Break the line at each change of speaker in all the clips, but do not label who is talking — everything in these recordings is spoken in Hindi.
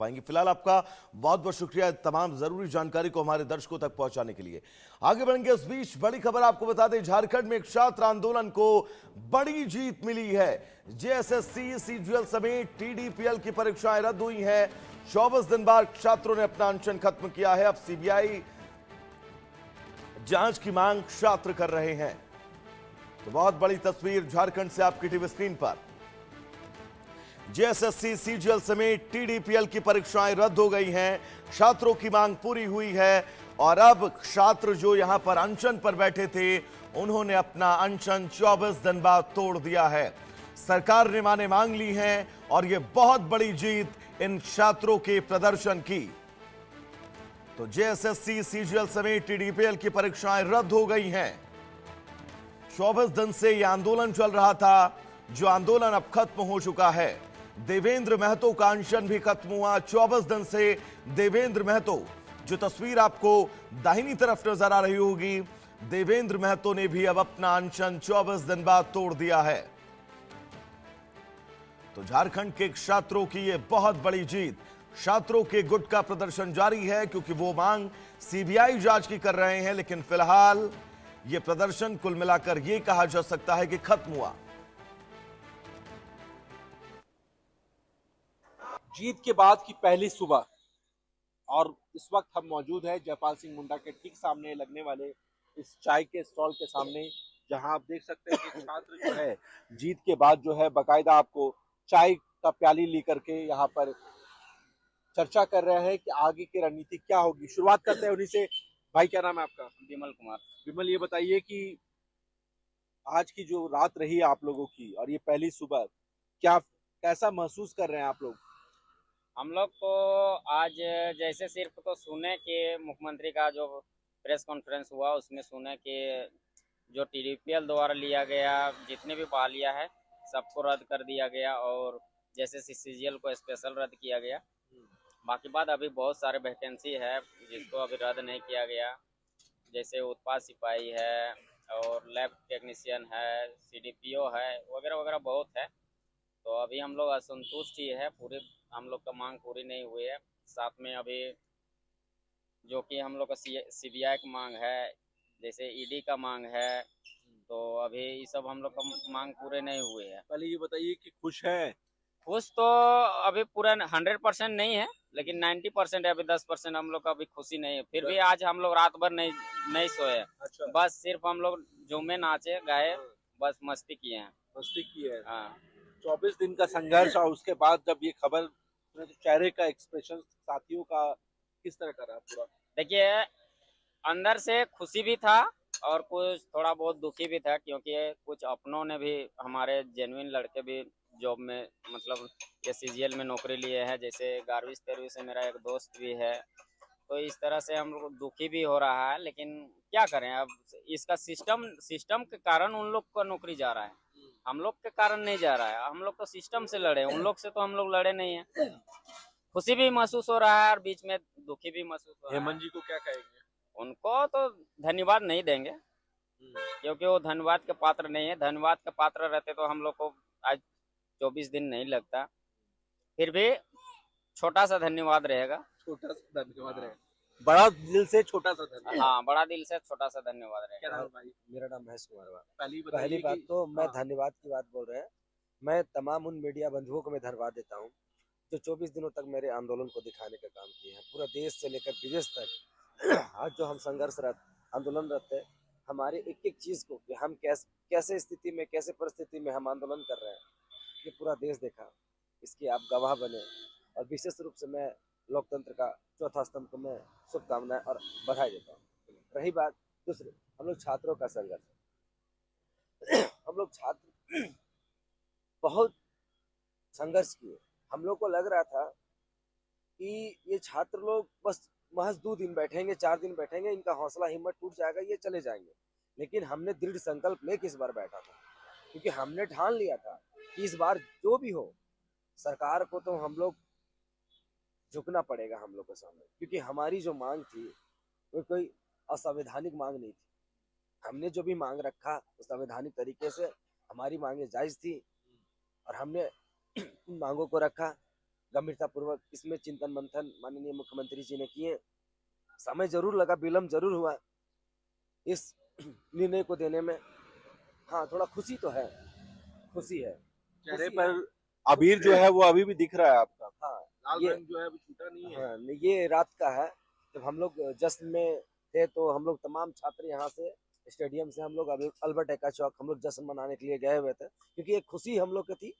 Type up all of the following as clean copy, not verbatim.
पाएंगे। फिलहाल आपका बहुत बहुत शुक्रिया तमाम जरूरी जानकारी को हमारे दर्शकों तक पहुंचाने के लिए। आगे बढ़ेंगे। इस बीच बड़ी खबर आपको बता दें, झारखंड में एक छात्र आंदोलन को बड़ी जीत मिली है। जेएसएससी, सीजीएल समेत टीडीपीएल की परीक्षाएं रद्द हुई हैं। 24 दिन बाद छात्रों ने अपना अनशन खत्म किया है। अब सीबीआई जांच की मांग छात्र कर रहे हैं। तो बहुत बड़ी तस्वीर झारखंड से आपकी टीवी स्क्रीन पर। जेएसएससी, सीजीएल समेत टीडीपीएल की परीक्षाएं रद्द हो गई हैं। छात्रों की मांग पूरी हुई है और अब छात्र जो यहां पर अनशन पर बैठे थे, उन्होंने अपना अनशन 24 दिन बाद तोड़ दिया है। सरकार ने मांग ली हैं और यह बहुत बड़ी जीत इन छात्रों के प्रदर्शन की। तो जेएसएससी, सीजीएल समेत टीडीपीएल की परीक्षाएं रद्द हो गई हैं। 24 दिन से यह आंदोलन चल रहा था, जो आंदोलन अब खत्म हो चुका है। देवेंद्र महतो का अनशन भी खत्म हुआ। 24 दिन से देवेंद्र महतो, जो तस्वीर आपको दाहिनी तरफ नजर आ रही होगी, देवेंद्र महतो ने भी अब अपना अनशन 24 दिन बाद तोड़ दिया है। तो झारखंड के छात्रों की यह बहुत बड़ी जीत। छात्रों के गुट का प्रदर्शन जारी है क्योंकि वो मांग सीबीआई जांच की कर रहे हैं, लेकिन फिलहाल यह प्रदर्शन कुल मिलाकर यह कहा जा सकता है कि खत्म हुआ।
जीत के बाद की पहली सुबह और इस वक्त हम मौजूद है जयपाल सिंह मुंडा के ठीक सामने लगने वाले इस चाय के स्टॉल के सामने, जहां आप देख सकते हैं कि छात्र जो है जीत के बाद जो है बाकायदा आपको चाय का प्याली लेकर के यहाँ पर चर्चा कर रहे हैं कि आगे की रणनीति क्या होगी। शुरुआत करते हैं उन्हीं से। भाई क्या नाम है आपका?
विमल कुमार।
विमल, ये बताइए कि आज की जो रात रही है आप लोगों की और ये पहली सुबह, क्या कैसा महसूस कर रहे हैं आप लोग?
हम लोग को आज जैसे सिर्फ तो सुने कि मुख्यमंत्री का जो प्रेस कॉन्फ्रेंस हुआ उसमें सुने कि जो टीडीपीएल द्वारा लिया गया जितने भी बहालियां है सबको रद्द कर दिया गया और जैसे सीजीएल को स्पेशल रद्द किया गया। बाकी बात अभी बहुत सारे वैकेंसी है जिसको अभी रद्द नहीं किया गया, जैसे उत्पाद सिपाही है और लैब टेक्नीशियन है, सीडीपीओ है, वगैरह वगैरह बहुत है। तो अभी हम लोग असंतुष्ट ही है, पूरी हम लोग का मांग पूरी नहीं हुई है। साथ में अभी जो कि हम लोग का सीबीआई की मांग है, जैसे ईडी का मांग है, तो अभी ये सब हम लोग का मांग पूरे नहीं हुए हैं।
पहले ये बताइए कि खुश हैं?
खुश तो अभी पूरा 100% नहीं है, लेकिन 90% है। अभी 10% हम लोग का अभी खुशी नहीं है। फिर भी आज हम लोग रात भर नहीं सोए।
अच्छा।
बस सिर्फ हम लोग झूमे, नाचे, गाए, बस मस्ती किए हैं।
मस्ती की है।
हाँ।
24 दिन का संघर्ष और उसके बाद जब ये खबर, चेहरे का एक्सप्रेशन साथियों का किस तरह का रहा पूरा?
देखिए, अंदर से खुशी भी था और कुछ थोड़ा बहुत दुखी भी था, क्योंकि कुछ अपनों ने भी, हमारे जेन्युइन लड़के भी जॉब में, मतलब ये सीजीएल में नौकरी लिए हैं। जैसे 11वीं-13वीं से मेरा एक दोस्त भी है, तो इस तरह से हम लोग दुखी भी हो रहा है। लेकिन क्या करें, अब इसका सिस्टम के कारण उन लोग का नौकरी जा रहा है, हम लोग के कारण नहीं जा रहा है। हम लोग तो सिस्टम से लड़े, उन लोग से तो हम लोग लड़े नहीं है। खुशी भी महसूस हो रहा है और बीच में दुखी भी महसूस हो रहा है।
हेमंत जी को क्या कहेंगे?
उनको तो धन्यवाद नहीं देंगे, क्योंकि वो धन्यवाद के पात्र नहीं है। धन्यवाद के पात्र रहते तो हम लोग को आज 24 दिन नहीं लगता। फिर भी छोटा सा धन्यवाद रहेगा।
छोटा सा धन्यवाद रहेगा, बड़ा दिल से छोटा सा धन्यवाद।
हाँ, बड़ा दिल से छोटा सा धन्यवाद रहेगा।
क्या नाम है भाई?
मेरा नाम महेश कुमार है।
पहली
बात तो मैं
हाँ।
धन्यवाद की बात बोल रहे हैं। मैं तमाम उन मीडिया बंधुओं को मैं धन्यवाद देता हूं जो 24 दिनों तक मेरे आंदोलन को दिखाने का काम किए हैं। पूरा देश से लेकर विदेश तक आज जो हम संघर्षरत आंदोलनरत है, हमारे एक एक चीज को कि हम कैसे स्थिति में, कैसे परिस्थिति में हम आंदोलन कर रहे हैं, ये पूरा देश देखा। इसकी आप गवाह बने। और विशेष रूप से मैं लोकतंत्र का चौथा स्तंभ को मैं शुभकामनाएं और बधाई देता हूँ। रही बात दूसरी, हम लोग छात्रों का संघर्ष, हम लोग छात्र बहुत संघर्ष किए। हम लोग को लग रहा था कि ये छात्र लोग बस महज 2 दिन बैठेंगे, 4 दिन बैठेंगे, इनका हौसला हिम्मत टूट जाएगा, ये चले जाएंगे। लेकिन हमने दृढ़ संकल्प लेके इस बार बैठा था, क्योंकि हमने ठान लिया था कि इस बार जो भी हो, सरकार को तो हम लोग झुकना पड़ेगा हम लोग के सामने, क्योंकि हमारी जो मांग थी वो कोई असंवैधानिक मांग नहीं थी। हमने जो भी मांग रखा वो संवैधानिक तरीके से, हमारी मांगे जायज थी और हमने उन मांगों को रखा। गंभीरता पूर्वक इसमें चिंतन मंथन माननीय मुख्यमंत्री जी ने किए। समय जरूर लगा, विलम्ब जरूर हुआ इस निर्णय को देने में। हाँ, थोड़ा खुशी तो है, खुशी है।
चेहरे
खुशी
पर
है।
अबीर जो है वो अभी भी दिख रहा है आपका,
हाँ,
लाल
ये
रंग जो है वो छूटा नहीं है।
हाँ, ये रात का है। जब हम लोग जश्न में थे तो हम लोग तमाम छात्र यहाँ से स्टेडियम से हम लोग अल्बर्ट एक्का चौक हम लोग जश्न मनाने के लिए गए हुए थे, क्योंकि एक खुशी हम लोग की थी।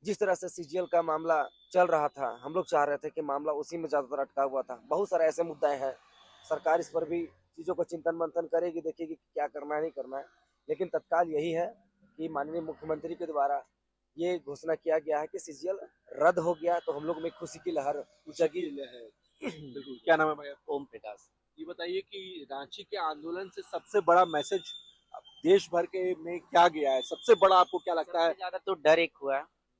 जिस तरह से सीजीएल का मामला चल रहा था, हम लोग चाह रहे थे कि मामला उसी में ज्यादातर अटका हुआ था। बहुत सारे ऐसे मुद्दे हैं, सरकार इस पर भी चीजों को चिंतन मंथन करेगी, देखेगी कि क्या करना है नहीं करना है। लेकिन तत्काल यही है कि माननीय मुख्यमंत्री के द्वारा ये घोषणा किया गया है कि सीजीएल रद्द हो गया, तो हम लोग में खुशी की लहर जगी
है। बिल्कुल। क्या नाम है भैया?
ओम प्रकाश।
ये बताइए कि रांची के आंदोलन से सबसे बड़ा मैसेज देश भर के में क्या गया है? सबसे बड़ा आपको क्या लगता है?
सबसे ज्यादा तो डर एक हुआ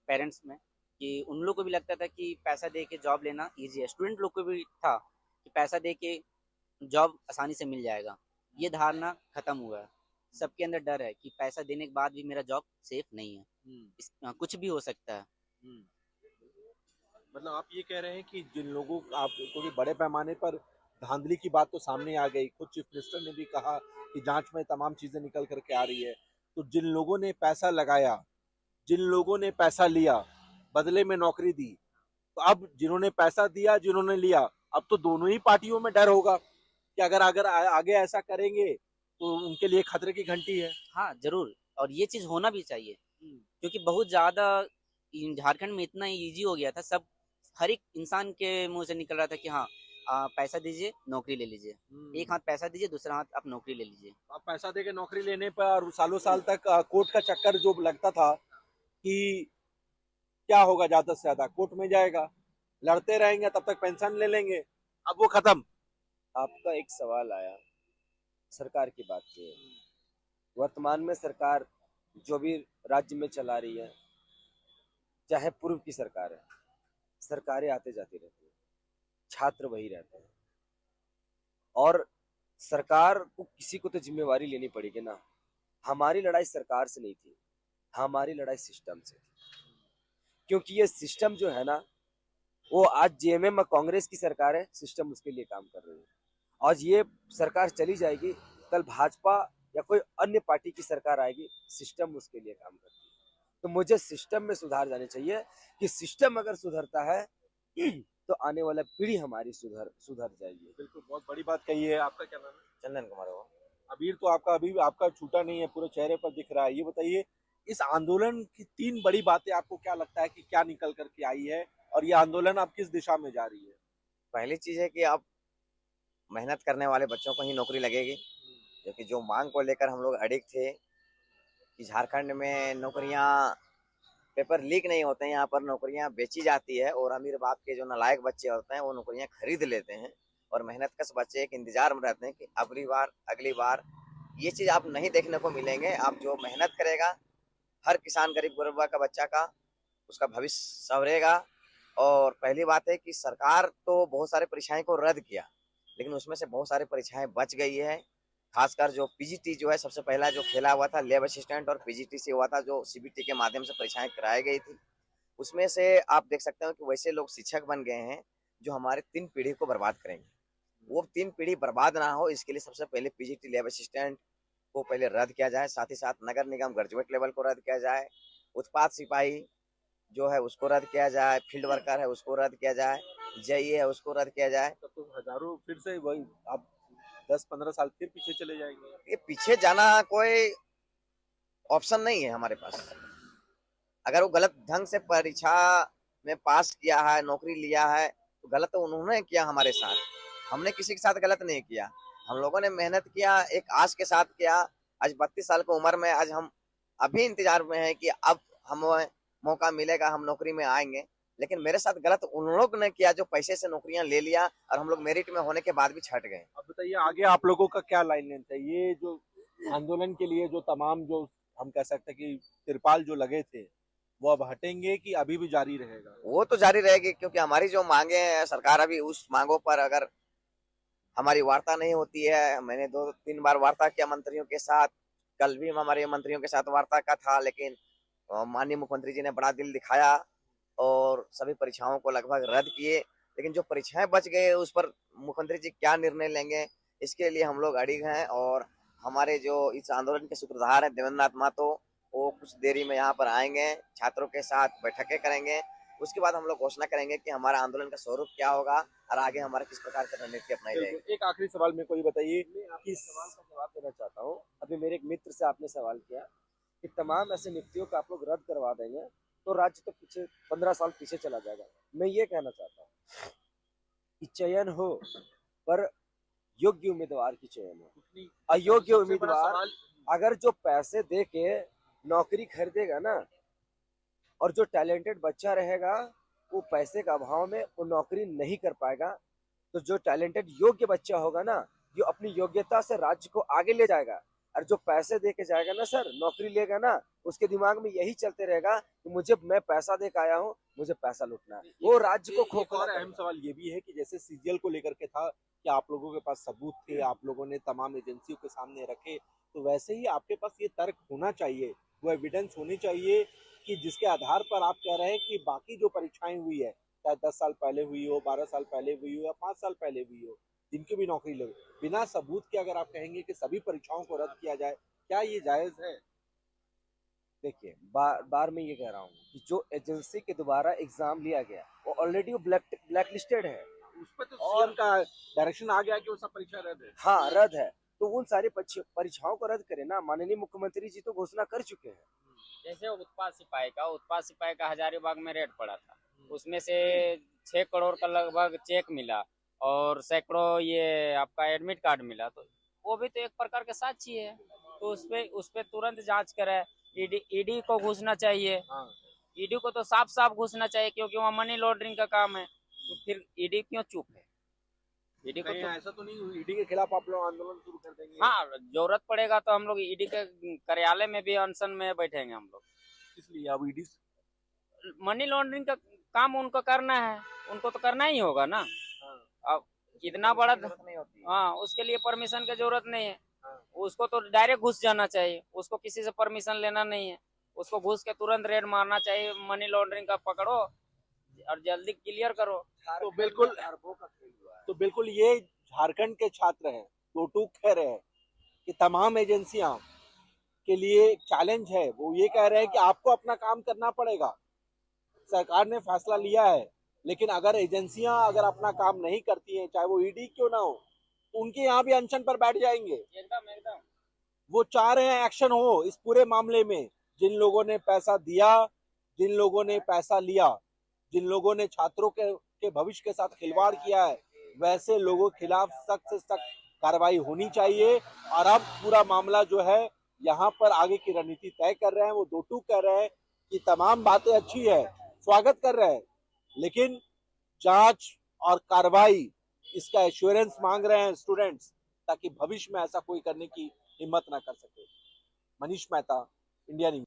पेरेंट्स में, कि उन लोग को भी लगता था कि पैसा दे के जॉब लेना इजी है। स्टूडेंट लोग को भी था कि पैसा दे के जॉब आसानी से मिल जाएगा। ये धारणा खत्म हुआ है। सबके अंदर डर है कि पैसा देने के बाद भी मेरा जॉब सेफ नहीं है, कुछ भी हो सकता है।
मतलब आप ये कह रहे हैं कि जिन लोगों आप क्योंकि बड़े पैमाने पर धांधली की बात तो सामने आ गई, खुद चीफ मिनिस्टर ने भी कहा कि जांच में तमाम चीजें निकल करके आ रही है, तो जिन लोगों ने पैसा लगाया, जिन लोगों ने पैसा लिया, बदले में नौकरी दी, तो अब जिन्होंने पैसा दिया, जिन्होंने लिया, अब तो दोनों ही पार्टियों में डर होगा कि अगर अगर आगे ऐसा करेंगे तो उनके लिए खतरे की घंटी है।
हाँ जरूर, और ये चीज होना भी चाहिए, क्योंकि बहुत ज्यादा झारखंड में इतना इजी हो गया था। सब हर एक इंसान के मुंह से निकल रहा था कि हाँ पैसा दीजिए नौकरी ले लीजिए। एक हाथ पैसा दीजिए, दूसरा हाथ आप नौकरी ले लीजिए।
अब पैसा देके नौकरी लेने पर सालों साल तक कोर्ट का चक्कर जो लगता था कि क्या होगा, ज्यादा से ज्यादा कोर्ट में जाएगा, लड़ते रहेंगे, तब तक पेंशन ले लेंगे, अब वो खत्म।
आपका एक सवाल आया सरकार की बात की। वर्तमान में सरकार जो भी राज्य में चला रही है, चाहे पूर्व की सरकार है, सरकारें आते जाती रहती है, छात्र वही रहते हैं, और सरकार को किसी को तो जिम्मेवारी लेनी पड़ेगी ना। हमारी लड़ाई सरकार से नहीं थी, हमारी लड़ाई सिस्टम से थी। क्योंकि ये सिस्टम जो है ना, वो आज जेएमएम में कांग्रेस की सरकार है, सिस्टम उसके लिए काम कर रही है। आज ये सरकार चली जाएगी, कल भाजपा या कोई अन्य पार्टी की सरकार आएगी, सिस्टम उसके लिए काम करती है। तो मुझे सिस्टम में सुधार जाने चाहिए कि सिस्टम अगर सुधरता है तो आने वाला पीढ़ी हमारी सुधर जाएगी।
बिल्कुल, बहुत बड़ी बात कही है। आपका क्या नाम है?
चंदन कुमार हो।
अबीर तो आपका अभी आपका छूटा नहीं है, पूरे चेहरे पर दिख रहा है। ये बताइए, इस आंदोलन की 3 बड़ी बातें आपको क्या लगता है कि क्या निकल करके आई है, और ये आंदोलन अब किस दिशा में जा रही है?
पहली चीज है कि अब मेहनत करने वाले बच्चों को ही नौकरी लगेगी, क्योंकि जो मांग को लेकर हम लोग अडिग थे कि झारखंड में नौकरियां, पेपर लीक नहीं होते हैं, यहाँ पर नौकरियां बेची जाती है और अमीर बाप के जो नालायक बच्चे होते हैं वो नौकरियां खरीद लेते हैं, और मेहनतकश बच्चे एक इंतजार में रहते हैं कि अगली बार ये चीज आप नहीं देखने को मिलेंगे। आप जो मेहनत करेगा, हर किसान गरीब गुरबा का बच्चा का उसका भविष्य संवरेगा। और पहली बात है कि सरकार तो बहुत सारे परीक्षाएं को रद्द किया, लेकिन उसमें से बहुत सारी परीक्षाएं बच गई है। खासकर जो पीजीटी जो है, सबसे पहला जो खेला हुआ था लेब असिस्टेंट, और पीजीटी से हुआ था जो सीबीटी के माध्यम से परीक्षाएं कराई गई थी, उसमें से आप देख सकते हो कि वैसे लोग शिक्षक बन गए हैं जो हमारे 3 पीढ़ी को बर्बाद करेंगे। वो 3 पीढ़ी बर्बाद ना हो, इसके लिए सबसे पहले पीजीटी लेब असिस्टेंट को पहले रद्द किया जाए, साथ ही साथ नगर निगम ग्रेजुएट लेवल को रद्द किया जाए, उत्पाद सिपाही जो है उसको रद्द किया जाए, फील्ड वर्कर है उसको रद्द किया जाए, जेईए है उसको रद्द किया जाए।
तब तो हजारों फिर से वही आप 10-15 साल फिर पीछे चले जाएंगे।
ये पीछे जाना कोई ऑप्शन नहीं है हमारे पास। अगर वो गलत ढंग से परीक्षा में पास किया है, नौकरी लिया है, तो गलत तो उन्होंने किया हमारे साथ, हमने किसी के साथ गलत नहीं किया। हम लोगों ने मेहनत किया, एक आस के साथ किया। आज 32 साल की उम्र में आज हम अभी इंतजार में है कि अब हमें मौका मिलेगा, हम नौकरी में आएंगे। लेकिन मेरे साथ गलत उन लोग ने किया जो पैसे से नौकरियां ले लिया, और हम लोग मेरिट में होने के बाद भी छट गए।
अब बताइए, आगे आप लोगों का क्या लाइन लेंथ है? ये जो आंदोलन के लिए जो तमाम जो हम कह सकते हैं कि तिरपाल जो लगे थे, वो अब हटेंगे कि अभी भी जारी रहेगा?
वो तो जारी रहेगी, क्योंकि हमारी जो मांगे हैं, सरकार अभी उस मांगों पर अगर हमारी वार्ता नहीं होती है। मैंने 2-3 बार वार्ता किया मंत्रियों के साथ, कल भी हमारे मंत्रियों के साथ वार्ता का था, लेकिन माननीय मुख्यमंत्री जी ने बड़ा दिल दिखाया और सभी परीक्षाओं को लगभग रद्द किए। लेकिन जो परीक्षाएं बच गए उस पर मुख्यमंत्री जी क्या निर्णय लेंगे, इसके लिए हम लोग अड़िग हैं। और हमारे जो इस आंदोलन के सूत्रधार हैं देवेंद्र नाथ महतो, वो कुछ देरी में यहाँ पर आएंगे, छात्रों के साथ बैठकें करेंगे। उसके बाद हम लोग घोषणा करेंगे कि हमारा आंदोलन का स्वरूप क्या होगा और आगे हमारा किस प्रकार की रणनीति अपनाई जाएगी।
एक आखिरी सवाल मेरे को ये बताइए कि
सवाल का जवाब देना चाहता हूँ। अभी मेरे एक मित्र से आपने सवाल किया कि तमाम ऐसे नियुक्तियों को आप लोग रद्द करवा देंगे तो राज्य तो पीछे 15 साल पीछे चला जाएगा। मैं ये कहना चाहता हूँ कि चयन हो पर योग्य उम्मीदवार की चयन हो। अयोग्य उम्मीदवार अगर जो पैसे दे के नौकरी खरीदेगा ना, और जो टैलेंटेड बच्चा रहेगा वो पैसे का अभाव में वो नौकरी नहीं कर पाएगा, तो जो टैलेंटेड योग्य बच्चा होगा ना, जो अपनी योग्यता से राज्य को आगे ले जाएगा, और जो पैसे दे के जाएगा ना सर, नौकरी लेगा ना, उसके दिमाग में यही चलते रहेगा कि मैं पैसा दे के आया हूँ, मुझे पैसा लूटना है। वो राज्य को खोखला
और अहम सवाल ये भी है कि जैसे सीजीएल को लेकर के था कि आप लोगों के पास सबूत थे, आप लोगों ने तमाम एजेंसियों के सामने रखे, तो वैसे ही आपके पास ये तर्क होना चाहिए, वो एविडेंस होनी चाहिए कि जिसके आधार पर आप कह रहे हैं कि बाकी जो परीक्षाएं हुई है, चाहे 10 साल पहले हुई हो, 12 साल पहले हुई हो या 5 साल पहले हुई हो, जिनकी भी नौकरी लगे, बिना सबूत के अगर आप कहेंगे कि सभी परीक्षाओं को रद्द किया जाए, क्या ये जायज है?
देखिए, बार मैं ये कह रहा हूँ कि जो एजेंसी के द्वारा एग्जाम लिया गया वो ऑलरेडी वो ब्लैक लिस्टेड है।
उस पर तो सीएम का डायरेक्शन आ गया कि वो सब परीक्षा रद्द है।
हाँ, रद्द है, तो उन सारी परीक्षाओं को रद्द करे ना। माननीय मुख्यमंत्री जी तो घोषणा कर चुके हैं।
जैसे उत्पाद सिपाही का हजारीबाग में रेट पड़ा था, उसमें से 6 करोड़ का लगभग चेक मिला और सैकड़ों ये आपका एडमिट कार्ड मिला, तो वो भी तो एक प्रकार के साक्षी है। तो उस पे तुरंत जांच करे। ईडी को घुसना चाहिए। ईडी को तो साफ साफ घुसना चाहिए, क्योंकि वहाँ मनी लॉन्ड्रिंग का काम है। तो फिर ईडी क्यों चुप है? ईडी को तो
ऐसा तो नहीं ईडी के खिलाफ आप लोग आंदोलन शुरू कर देंगे?
हाँ, जरूरत पड़ेगा तो हम लोग ईडी के कार्यालय में भी अनशन में बैठेंगे हम लोग।
इसलिए अब ईडी
मनी लॉन्ड्रिंग का काम उनको करना है, उनको तो करना ही होगा ना। अब इतना बड़ा, हाँ, उसके लिए परमिशन की जरूरत नहीं है। उसको तो डायरेक्ट घुस जाना चाहिए, उसको किसी से परमिशन लेना नहीं है। उसको घुस के तुरंत रेड मारना चाहिए। मनी लॉन्ड्रिंग का पकड़ो और जल्दी क्लियर करो।
तो बिल्कुल ये झारखंड के छात्र हैं, तो टूक कह रहे हैं कि तमाम एजेंसियां के लिए चैलेंज है। वो ये कह रहे हैं कि आपको अपना काम करना पड़ेगा। सरकार ने फैसला लिया है, लेकिन अगर एजेंसियां अगर अपना काम नहीं करती हैं, चाहे वो ईडी क्यों ना हो, तो उनके यहाँ भी अनशन पर बैठ जाएंगे।
एकदम
वो चाह रहे हैं एक्शन हो इस पूरे मामले में। जिन लोगों ने पैसा दिया, जिन लोगों ने पैसा लिया, जिन लोगों ने छात्रों के भविष्य के साथ खिलवाड़ किया है, वैसे लोगों के खिलाफ सख्त से सख्त कार्रवाई होनी चाहिए। और अब पूरा मामला जो है यहाँ पर आगे की रणनीति तय कर रहे हैं। वो दो टूक कर रहे हैं कि तमाम बातें अच्छी है, स्वागत कर रहे हैं, लेकिन जांच और कार्रवाई इसका एश्योरेंस मांग रहे हैं स्टूडेंट्स, ताकि भविष्य में ऐसा कोई करने की हिम्मत ना कर सके। Manish Mehta, India news.